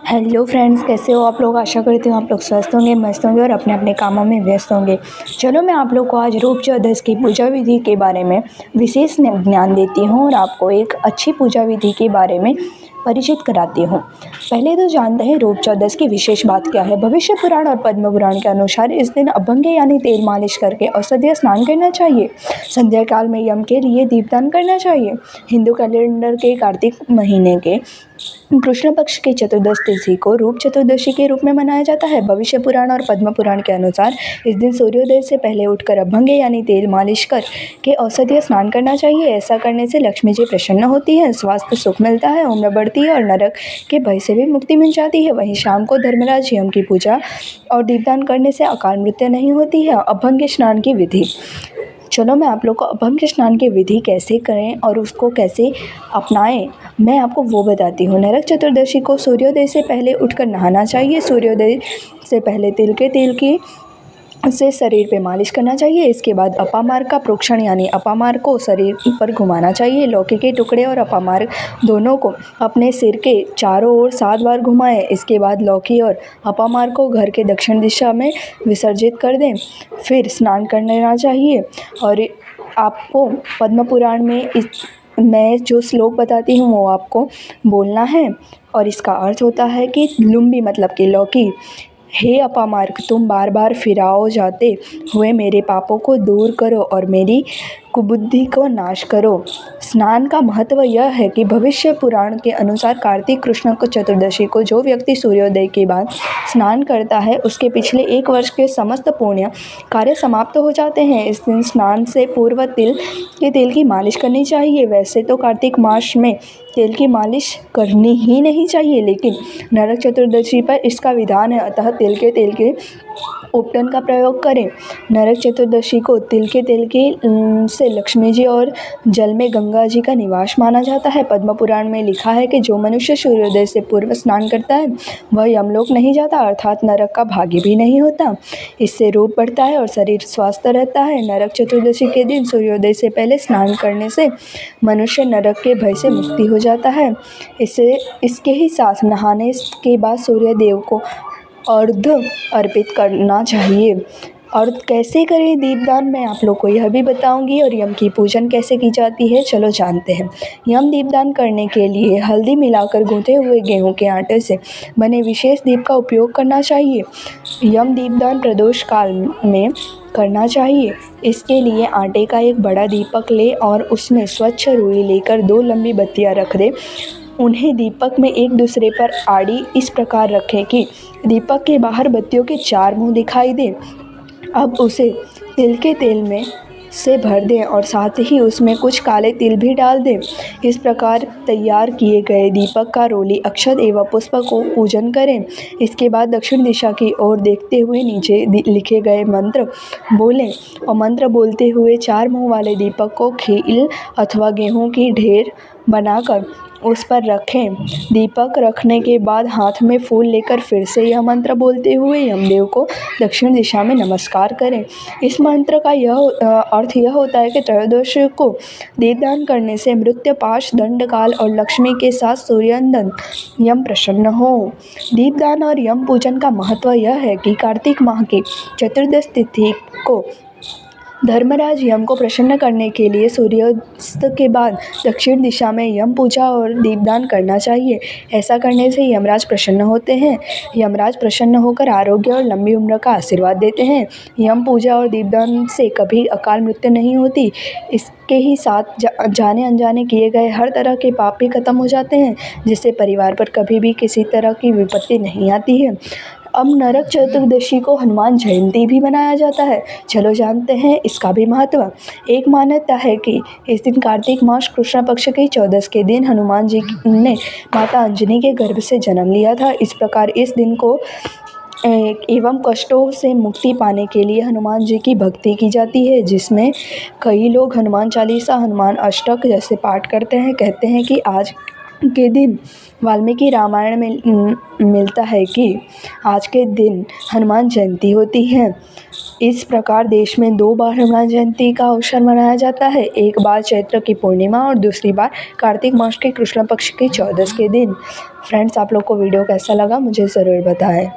Hello friends, कैसे हो आप लोग। आशा करती हूँ आप लोग स्वस्थ होंगे, मस्त होंगे और अपने अपने कामों में व्यस्त होंगे। चलो मैं आप लोग को आज रूप चौदस की पूजा विधि के बारे में विशेष ज्ञान देती हूँ और आपको एक अच्छी पूजा विधि के बारे में परिचित कराती हूँ। पहले तो जानते हैं रूप चौदस की विशेष बात क्या है। भविष्य पुराण और पद्म पुराण के अनुसार इस दिन अभंगे यानी तेल मालिश करके औषधीय स्नान करना चाहिए। संध्या काल में यम के लिए दीपदान करना चाहिए। हिंदू कैलेंडर के कार्तिक महीने के कृष्ण पक्ष की चतुर्दश तिथि को रूप चतुर्दशी के रूप में मनाया जाता है। भविष्य पुराण और पद्म पुराण के अनुसार इस दिन सूर्योदय से पहले उठकर अभंगे यानी तेल मालिश कर के औषधीय स्नान करना चाहिए। ऐसा करने से लक्ष्मी जी प्रसन्न होती है, स्वास्थ्य सुख मिलता है, उम्र बढ़ती है और नरक के भय से भी मुक्ति मिल जाती है। वहीं शाम को धर्मराज यम की पूजा और दीपदान करने से अकाल मृत्यु नहीं होती है। अभंग स्नान की विधि। चलो मैं आप लोग को अभंग स्नान की विधि कैसे करें और उसको कैसे अपनाएं, मैं आपको वो बताती हूँ। नरक चतुर्दशी को सूर्योदय से पहले उठकर नहाना चाहिए। सूर्योदय से पहले तिल के तेल की से शरीर पे मालिश करना चाहिए। इसके बाद अपामार्ग का प्रोक्षण यानी अपामार्ग को शरीर पर घुमाना चाहिए। लौकी के टुकड़े और अपामार्ग दोनों को अपने सिर के चारों ओर 7 बार घुमाएं। इसके बाद लौकी और अपामार्ग को घर के दक्षिण दिशा में विसर्जित कर दें। फिर स्नान करना चाहिए। और आपको पद्म पुराण में मैं जो श्लोक बताती हूँ वो आपको बोलना है और इसका अर्थ होता है कि लुम्बी मतलब कि लौकी, हे अपामार्ग, तुम बार बार फिराओ जाते हुए मेरे पापों को दूर करो और मेरी कुबुद्धि को नाश करो। स्नान का महत्व यह है कि भविष्य पुराण के अनुसार कार्तिक कृष्ण को चतुर्दशी को जो व्यक्ति सूर्योदय के बाद स्नान करता है उसके पिछले 1 वर्ष के समस्त पुण्य कार्य समाप्त हो जाते हैं। इस दिन स्नान से पूर्व तिल के तेल की मालिश करनी चाहिए। वैसे तो कार्तिक मास में तेल की मालिश करनी ही नहीं चाहिए, लेकिन नरक चतुर्दशी पर इसका विधान है, अतः तिल के उपटन का प्रयोग करें। नरक चतुर्दशी को तिल के तेल की से लक्ष्मी जी और जल में गंगा जी का निवास माना जाता है। पद्म पुराण में लिखा है कि जो मनुष्य सूर्योदय से पूर्व स्नान करता है वह यमलोक नहीं जाता, अर्थात नरक का भागी भी नहीं होता। इससे रूप बढ़ता है और शरीर स्वस्थ रहता है। नरक चतुर्दशी के दिन सूर्योदय से पहले स्नान करने से मनुष्य नरक के भय से मुक्ति हो जाता है। इसके ही साथ नहाने के बाद सूर्य देव को अर्घ्य अर्पित करना चाहिए। और कैसे करें दीपदान, मैं आप लोग को यह भी बताऊंगी। और यम की पूजन कैसे की जाती है, चलो जानते हैं। यम दीपदान करने के लिए हल्दी मिलाकर गूंथे हुए गेहूं के आटे से बने विशेष दीप का उपयोग करना चाहिए। यम दीपदान प्रदोष काल में करना चाहिए। इसके लिए आटे का एक बड़ा दीपक ले और उसमें स्वच्छ रुई लेकर 2 लंबी बत्तियां रख दे। उन्हें दीपक में एक दूसरे पर आड़ी इस प्रकार रखें कि दीपक के बाहर बत्तियों के 4 मुंह दिखाई दें। अब उसे तिल के तेल में से भर दें और साथ ही उसमें कुछ काले तिल भी डाल दें। इस प्रकार तैयार किए गए दीपक का रोली अक्षत एवं पुष्प को पूजन करें। इसके बाद दक्षिण दिशा की ओर देखते हुए नीचे लिखे गए मंत्र बोलें और मंत्र बोलते हुए 4 मुंह वाले दीपक को खील अथवा गेहूं की ढेर बनाकर उस पर रखें। दीपक रखने के बाद हाथ में फूल लेकर फिर से यह मंत्र बोलते हुए यमदेव को दक्षिण दिशा में नमस्कार करें। इस मंत्र का अर्थ यह होता है कि त्रयोदशी को दीपदान करने से मृत्यु पाश दंडकाल और लक्ष्मी के साथ सूर्यनंदन यम प्रसन्न हो। दीपदान और यम पूजन का महत्व यह है कि कार्तिक माह की चतुर्दश तिथि को धर्मराज यम को प्रसन्न करने के लिए सूर्यास्त के बाद दक्षिण दिशा में यम पूजा और दीपदान करना चाहिए। ऐसा करने से यमराज प्रसन्न होते हैं। यमराज प्रसन्न होकर आरोग्य और लंबी उम्र का आशीर्वाद देते हैं। यम पूजा और दीपदान से कभी अकाल मृत्यु नहीं होती। इसके ही साथ जाने अनजाने किए गए हर तरह के पाप भी खत्म हो जाते हैं, जिससे परिवार पर कभी भी किसी तरह की विपत्ति नहीं आती है। अब नरक चतुर्दशी को हनुमान जयंती भी मनाया जाता है। चलो जानते हैं इसका भी महत्व। एक मान्यता है कि इस दिन कार्तिक मास कृष्ण पक्ष की चौदस के दिन हनुमान जी ने माता अंजनी के गर्भ से जन्म लिया था। इस प्रकार इस दिन को एवं कष्टों से मुक्ति पाने के लिए हनुमान जी की भक्ति की जाती है, जिसमें कई लोग हनुमान चालीसा, हनुमान अष्टक जैसे पाठ करते हैं। कहते हैं कि आज के दिन वाल्मीकि रामायण में मिलता है कि आज के दिन हनुमान जयंती होती है। इस प्रकार देश में 2 बार हनुमान जयंती का अवसर मनाया जाता है, एक बार चैत्र की पूर्णिमा और दूसरी बार कार्तिक मास के कृष्ण पक्ष की चौदस के दिन। फ्रेंड्स, आप लोग को वीडियो कैसा लगा मुझे ज़रूर बताएं।